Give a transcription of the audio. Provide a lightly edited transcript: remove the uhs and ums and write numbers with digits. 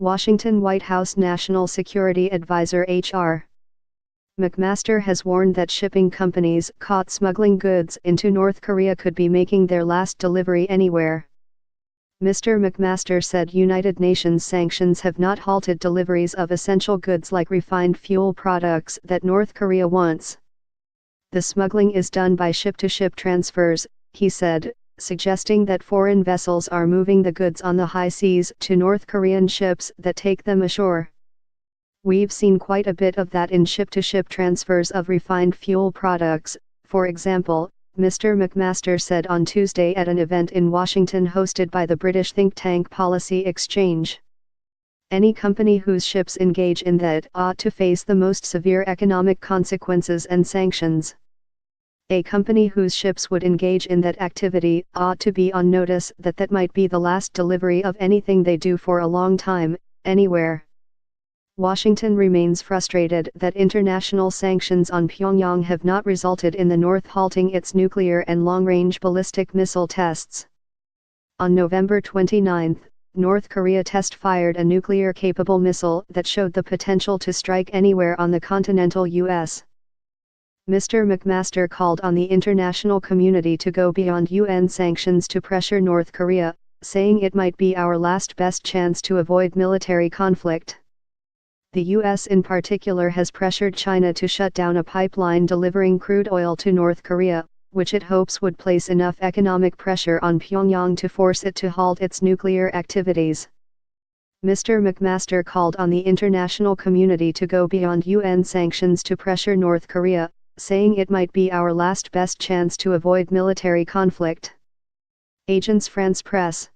Washington White House National Security Advisor H.R. McMaster has warned that shipping companies caught smuggling goods into North Korea could be making their last delivery anywhere. Mr. McMaster said United Nations sanctions have not halted deliveries of essential goods like refined fuel products that North Korea wants. The smuggling is done by ship-to-ship transfers, he said, suggesting that foreign vessels are moving the goods on the high seas to North Korean ships that take them ashore. We've seen quite a bit of that in ship-to-ship transfers of refined fuel products, for example, Mr. McMaster said on Tuesday at an event in Washington hosted by the British think tank Policy Exchange. Any company whose ships engage in that ought to face the most severe economic consequences and sanctions. A company whose ships would engage in that activity ought to be on notice that that might be the last delivery of anything they do for a long time, anywhere. Washington remains frustrated that international sanctions on Pyongyang have not resulted in the North halting its nuclear and long-range ballistic missile tests. On November 29, North Korea test-fired a nuclear-capable missile that showed the potential to strike anywhere on the continental U.S. Mr. McMaster called on the international community to go beyond UN sanctions to pressure North Korea, saying it might be our last best chance to avoid military conflict. The U.S. in particular has pressured China to shut down a pipeline delivering crude oil to North Korea, which it hopes would place enough economic pressure on Pyongyang to force it to halt its nuclear activities. Mr. McMaster called on the international community to go beyond UN sanctions to pressure North Korea, saying it might be our last best chance to avoid military conflict. Agence France Presse.